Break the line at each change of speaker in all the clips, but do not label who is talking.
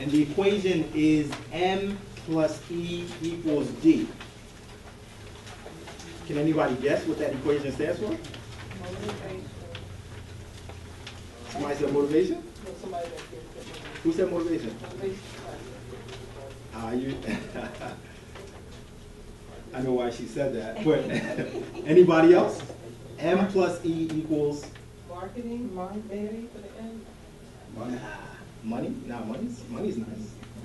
And the equation is M plus E equals D. Can anybody guess what that equation stands for?
Motivation.
Somebody said motivation?
No, somebody that cares about motivation.
Who said motivation?
Motivation.
You. I know why she said that, but anybody else? M plus E equals
Marketing, maybe for the end.
money? Nah, money's nice,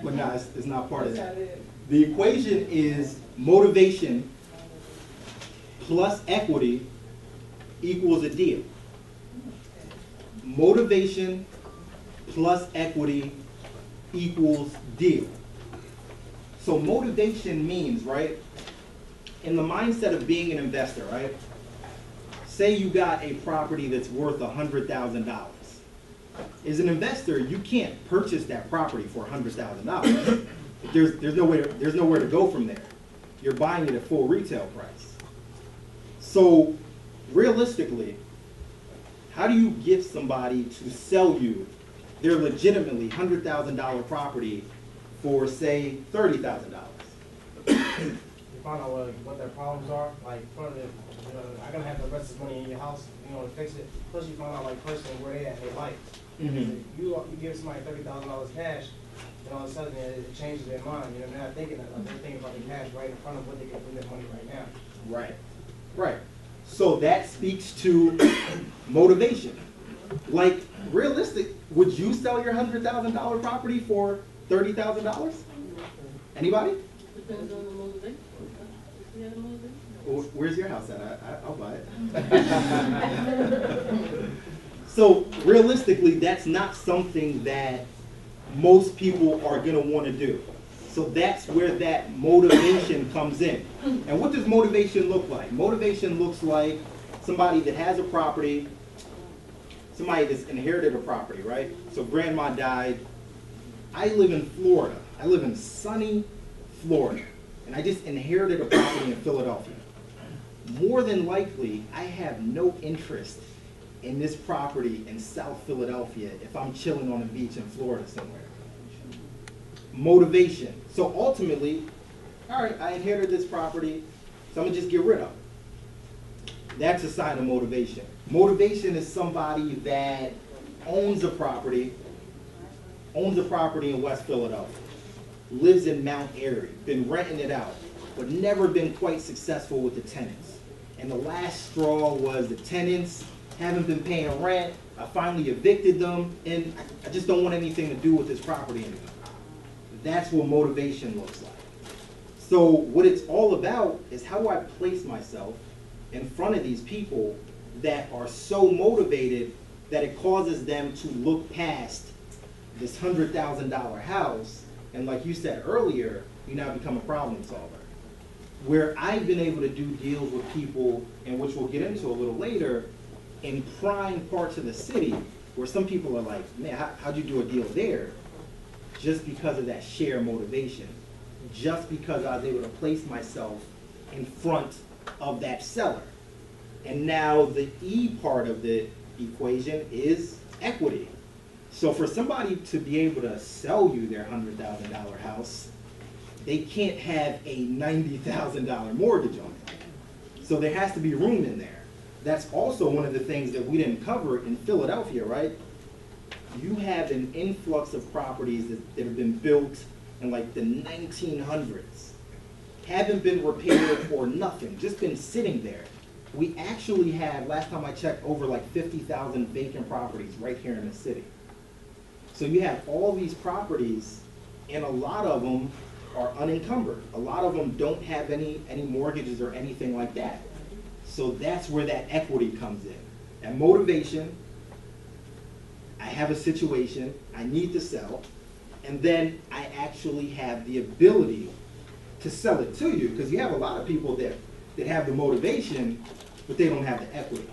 but nah, it's not part of that.
That's how it is.
The equation is motivation plus equity equals a deal. Motivation plus equity equals deal. So motivation means, right, in the mindset of being an investor, right, say you got a property that's worth $100,000. As an investor, you can't purchase that property for $100,000. There's nowhere to go from there. You're buying it at full retail price. So realistically, how do you get somebody to sell you their legitimately $100,000 property for, say, $30,000?
You find out what their problems are, like I'm gonna have to invest this money in your house, to fix it. Plus, you find out personally where they at in their life. You give somebody $30,000 cash, and all of a sudden it changes their mind. They're not thinking they're thinking about the cash right in front of what they can do with their money right now.
Right, right. So that speaks to motivation. Like, realistic, would you sell your $100,000 property for $30,000? Anybody?
Depends on the motivation. You have a motivation?
Well, where's your house at? I'll buy it. So realistically, that's not something that most people are going to want to do. So that's where that motivation comes in. And what does motivation look like? Motivation looks like somebody that has a property, somebody that's inherited a property, right? So grandma died. I live in Florida. I live in sunny Florida. And I just inherited a property in Philadelphia. More than likely, I have no interest in this property in South Philadelphia if I'm chilling on a beach in Florida somewhere. Motivation. So ultimately, all right, I inherited this property, so I'm gonna just get rid of it. That's a sign of motivation. Motivation is somebody that owns a property in West Philadelphia, lives in Mount Airy, been renting it out, but never been quite successful with the tenants. And the last straw was the tenants haven't been paying rent. I finally evicted them, and I just don't want anything to do with this property anymore. That's what motivation looks like. So what it's all about is how I place myself in front of these people that are so motivated that it causes them to look past this $100,000 house, and like you said earlier, you now become a problem solver. Where I've been able to do deals with people, and which we'll get into a little later, in prime parts of the city, where some people are like, man, how'd you do a deal there? Just because of that sheer motivation. Just because I was able to place myself in front of that seller. And now the E part of the equation is equity. So for somebody to be able to sell you their $100,000 house, they can't have a $90,000 mortgage on it. So there has to be room in there. That's also one of the things that we didn't cover in Philadelphia, right? You have an influx of properties that have been built in like the 1900s, haven't been repaired or nothing, just been sitting there. We actually have, last time I checked, over like 50,000 vacant properties right here in the city. So you have all these properties, and a lot of them are unencumbered. A lot of them don't have any mortgages or anything like that. So that's where that equity comes in. And motivation, I have a situation, I need to sell, and then I actually have the ability to sell it to you, because you have a lot of people that have the motivation, but they don't have the equity.